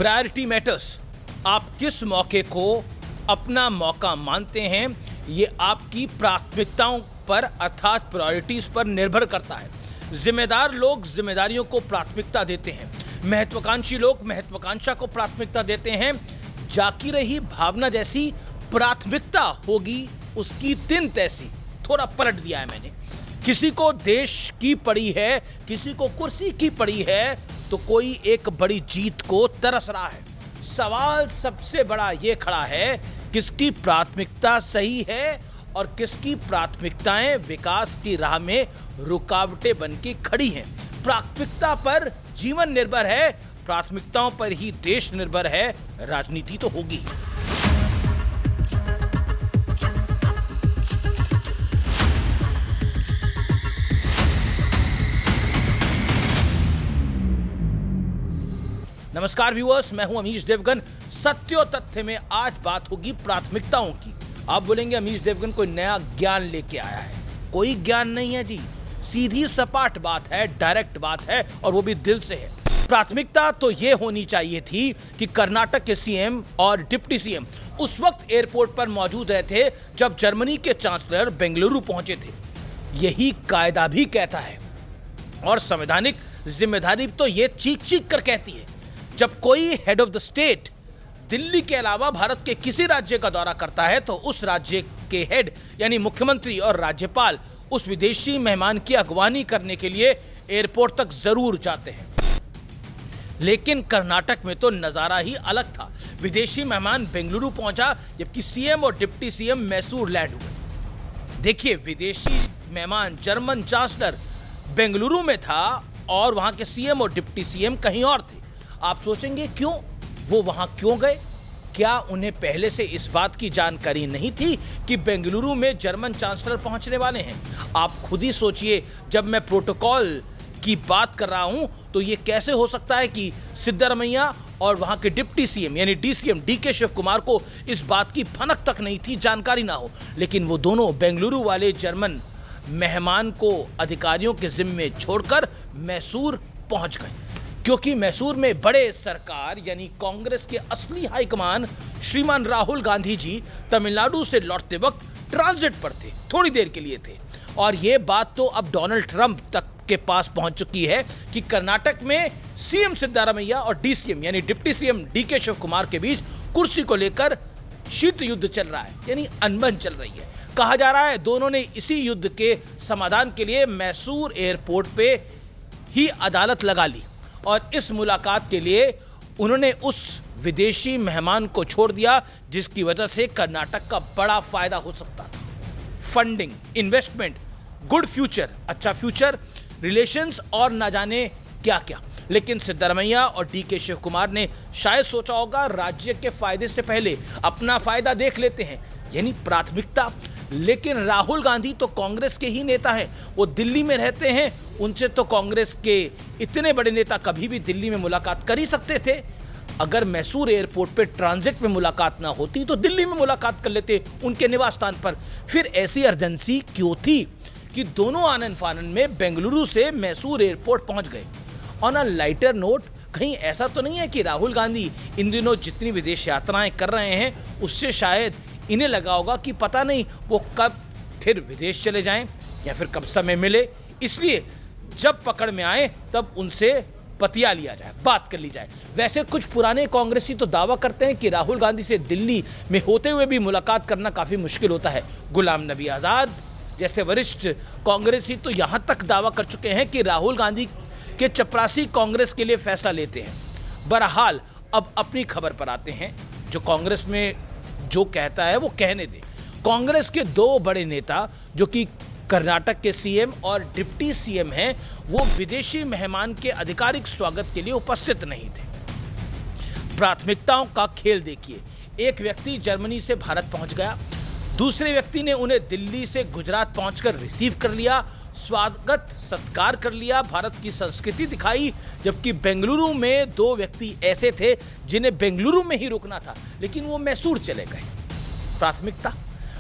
Priority matters. आप किस मौके को अपना मौका मानते हैं, ये आपकी प्राथमिकताओं पर अर्थात प्रायोरिटीज पर निर्भर करता है। जिम्मेदार लोग जिम्मेदारियों को प्राथमिकता देते हैं, महत्वाकांक्षी लोग महत्वाकांक्षा को प्राथमिकता देते हैं। जाकी रही भावना जैसी प्राथमिकता होगी उसकी तिन तैसी। थोड़ा पलट दिया है मैंने। किसी को देश की पड़ी है, किसी को कुर्सी की पड़ी है, तो कोई एक बड़ी जीत को तरस रहा है। सवाल सबसे बड़ा ये खड़ा है, किसकी प्राथमिकता सही है और किसकी प्राथमिकताएं विकास की राह में रुकावटें बन के खड़ी हैं। प्राथमिकता पर जीवन निर्भर है, प्राथमिकताओं पर ही देश निर्भर है, राजनीति तो होगी ही। नमस्कार व्यूअर्स, मैं हूं अमीश देवगन। सत्य और तथ्य में आज बात होगी प्राथमिकताओं की। आप बोलेंगे अमीश देवगन कोई नया ज्ञान लेके आया है। कोई ज्ञान नहीं है जी, सीधी सपाट बात है, डायरेक्ट बात है और वो भी दिल से है। प्राथमिकता तो ये होनी चाहिए थी कि कर्नाटक के सीएम और डिप्टी सीएम उस वक्त एयरपोर्ट पर मौजूद रहे थे जब जर्मनी के चांसलर बेंगलुरु पहुंचे थे। यही कायदा भी कहता है और संवैधानिक जिम्मेदारी तो ये चीख चीख कर कहती है। जब कोई head of the state Delhi के अलावा भारत के किसी राज्य का दौरा करता है तो उस राज्य के हेड यानी मुख्यमंत्री और राज्यपाल उस विदेशी मेहमान की अगवानी करने के लिए एयरपोर्ट तक जरूर जाते हैं। लेकिन कर्नाटक में तो नजारा ही अलग था। विदेशी मेहमान बेंगलुरु पहुंचा जबकि सीएम और डिप्टी सीएम मैसूर लैंड हुए। देखिए, विदेशी मेहमान जर्मन चांसलर बेंगलुरु में था और वहां के सीएम और डिप्टी सीएम कहीं और थे। आप सोचेंगे क्यों वो वहां क्यों गए? क्या उन्हें पहले से इस बात की जानकारी नहीं थी कि बेंगलुरु में जर्मन चांसलर पहुंचने वाले हैं? आप खुद ही सोचिए, जब मैं प्रोटोकॉल की बात कर रहा हूं तो ये कैसे हो सकता है कि सिद्धारमैया और वहां के डिप्टी सीएम यानी डीसीएम डीके शिव कुमार को इस बात की भनक तक नहीं थी, जानकारी ना हो। लेकिन वो दोनों बेंगलुरु वाले जर्मन मेहमान को अधिकारियों के जिम्मे छोड़कर मैसूर पहुंच गए, क्योंकि मैसूर में बड़े सरकार यानी कांग्रेस के असली हाईकमान श्रीमान राहुल गांधी जी तमिलनाडु से लौटते वक्त ट्रांजिट पर थे, थोड़ी देर के लिए थे। और ये बात तो अब डोनाल्ड ट्रंप तक के पास पहुंच चुकी है कि कर्नाटक में सीएम सिद्धारमैया और डीसीएम यानी deputy CM DK Shivakumar के बीच कुर्सी को लेकर शीत युद्ध चल रहा है, यानी अनबन चल रही है। कहा जा रहा है दोनों ने इसी युद्ध के समाधान के लिए मैसूर एयरपोर्ट पे ही अदालत लगा ली और इस मुलाकात के लिए उन्होंने उस विदेशी मेहमान को छोड़ दिया जिसकी वजह से कर्नाटक का बड़ा फायदा हो सकता था। फंडिंग, इन्वेस्टमेंट, गुड फ्यूचर, अच्छा फ्यूचर, रिलेशंस और ना जाने क्या क्या। लेकिन सिद्धारमैया और डीके शिव कुमार ने शायद सोचा होगा राज्य के फायदे से पहले अपना फायदा देख लेते हैं, यानी प्राथमिकता। लेकिन राहुल गांधी तो कांग्रेस के ही नेता हैं, वो दिल्ली में रहते हैं, उनसे तो कांग्रेस के इतने बड़े नेता कभी भी दिल्ली में मुलाकात कर ही सकते थे। अगर मैसूर एयरपोर्ट पे ट्रांजिट में मुलाकात ना होती तो दिल्ली में मुलाकात कर लेते उनके निवास स्थान पर। फिर ऐसी अर्जेंसी क्यों थी कि दोनों आनन फानन में बेंगलुरु से मैसूर एयरपोर्ट पहुंच गए? ऑन अ लाइटर नोट, कहीं ऐसा तो नहीं है कि राहुल गांधी इन दिनों जितनी विदेश यात्राएं कर रहे हैं उससे शायद इन्हें लगा होगा कि पता नहीं वो कब फिर विदेश चले जाएं या फिर कब समय मिले, इसलिए जब पकड़ में आए तब उनसे पतिया लिया जाए, बात कर ली जाए। वैसे कुछ पुराने कांग्रेसी तो दावा करते हैं कि राहुल गांधी से दिल्ली में होते हुए भी मुलाकात करना काफ़ी मुश्किल होता है। गुलाम नबी आज़ाद जैसे वरिष्ठ कांग्रेसी तो यहाँ तक दावा कर चुके हैं कि राहुल गांधी के चपरासी कांग्रेस के लिए फैसला लेते हैं। बहरहाल अब अपनी खबर पर आते हैं। जो कांग्रेस में जो कहता है वो कहने दे। कांग्रेस के दो बड़े नेता जो कि कर्नाटक के सीएम और डिप्टी सीएम हैं, वो विदेशी मेहमान के आधिकारिक स्वागत के लिए उपस्थित नहीं थे। प्राथमिकताओं का खेल देखिए। एक व्यक्ति जर्मनी से भारत पहुंच गया, दूसरे व्यक्ति ने उन्हें दिल्ली से गुजरात पहुंचकर रिसीव कर लिया, स्वागत सत्कार कर लिया, भारत की संस्कृति दिखाई। जबकि बेंगलुरु में दो व्यक्ति ऐसे थे जिन्हें बेंगलुरु में ही रुकना था लेकिन वो मैसूर चले गए। प्राथमिकता,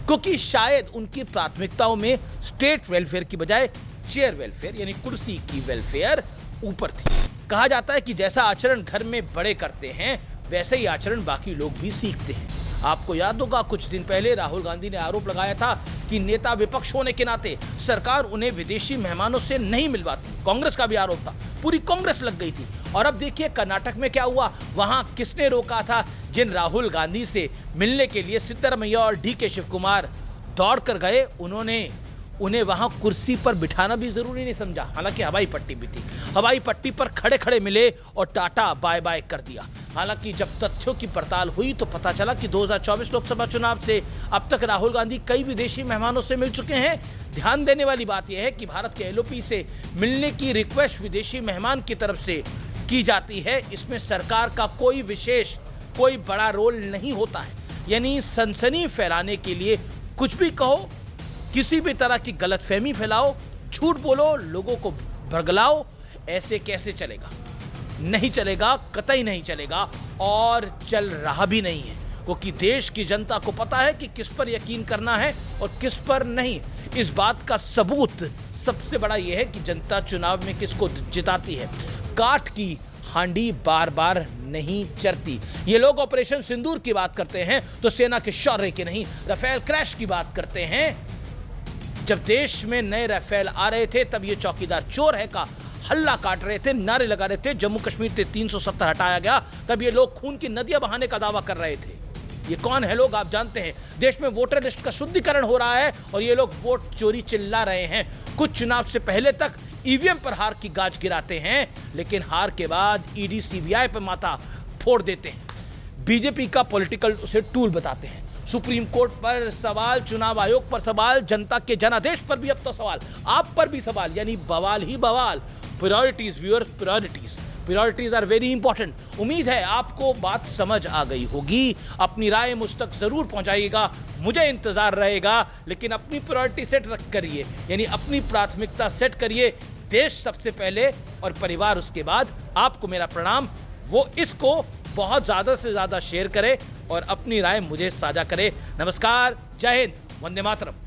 क्योंकि शायद उनकी प्राथमिकताओं में स्टेट वेलफेयर की बजाय चेयर वेलफेयर यानी कुर्सी की वेलफेयर ऊपर थी। कहा जाता है कि जैसा आचरण घर में बड़े करते हैं वैसे ही आचरण बाकी लोग भी सीखते हैं। आपको याद होगा कुछ दिन पहले राहुल गांधी ने आरोप लगाया था कि नेता विपक्ष होने के नाते सरकार उन्हें विदेशी मेहमानों से नहीं मिलवाती। कांग्रेस का भी आरोप था, पूरी कांग्रेस लग गई थी। और अब देखिए कर्नाटक में क्या हुआ, वहां किसने रोका था? जिन राहुल गांधी से मिलने के लिए सिद्धरमैया और DK शिव कुमार दौड़ कर गए, उन्हें वहां कुर्सी पर बिठाना भी जरूरी नहीं समझा। हालांकि हवाई पट्टी भी थी, हवाई पट्टी पर खड़े खड़े मिले और टाटा बाय बाय कर दिया। हालांकि जब तथ्यों की पड़ताल हुई तो पता चला कि 2024 लोकसभा चुनाव से अब तक राहुल गांधी कई विदेशी मेहमानों से मिल चुके हैं। ध्यान देने वाली बात यह है कि भारत के LOP से मिलने की रिक्वेस्ट विदेशी मेहमान की तरफ से की जाती है। इसमें सरकार का कोई बड़ा रोल नहीं होता है। यानी सनसनी फैलाने के लिए कुछ भी कहो, किसी भी तरह की गलतफहमी फैलाओ, झूठ बोलो, लोगों को भड़काओ, ऐसे कैसे चलेगा? नहीं चलेगा, कतई नहीं चलेगा और चल रहा भी नहीं है, क्योंकि देश की जनता को पता है कि किस पर यकीन करना है और किस पर नहीं। इस बात का सबूत सबसे बड़ा यह है कि जनता चुनाव में किसको जिताती है। काठ की हांडी बार बार नहीं चरती। ये लोग ऑपरेशन सिंदूर की बात करते हैं तो सेना के शौर्य की नहीं, राफेल क्रैश की बात करते हैं। जब देश में नए राफेल आ रहे थे तब ये चौकीदार चोर है का हल्ला काट रहे थे, नारे लगा रहे थे। जम्मू कश्मीर से 370 हटाया गया तब ये लोग खून की नदियां बहाने का दावा कर रहे थे। ये कौन है लोग? आप जानते हैं। देश में वोटर लिस्ट का शुद्धिकरण हो रहा है और ये लोग वोट चोरी चिल्ला रहे हैं। कुछ चुनाव से पहले तक EVM पर हार की गाज गिराते हैं, लेकिन हार के बाद ED CBI पर माथा फोड़ देते हैं। बीजेपी का पॉलिटिकल उसे टूल बताते हैं। सुप्रीम कोर्ट पर सवाल, चुनाव आयोग पर सवाल, जनता के जनादेश पर भी अब तो सवाल, आप पर भी सवाल, यानी बवाल ही बवाल। Priorities viewer, priorities are very important. उम्मीद है आपको बात समझ आ गई होगी। अपनी राय मुझ तक जरूर पहुंचाइएगा, मुझे इंतजार रहेगा। लेकिन अपनी प्रायोरिटी सेट करिए, यानी अपनी प्राथमिकता सेट करिए। देश सबसे पहले और परिवार उसके बाद। आपको मेरा प्रणाम। वो इसको बहुत ज़्यादा से ज़्यादा शेयर करे और अपनी राय मुझे साझा करे। नमस्कार, जय हिंद, वंदे मातरम।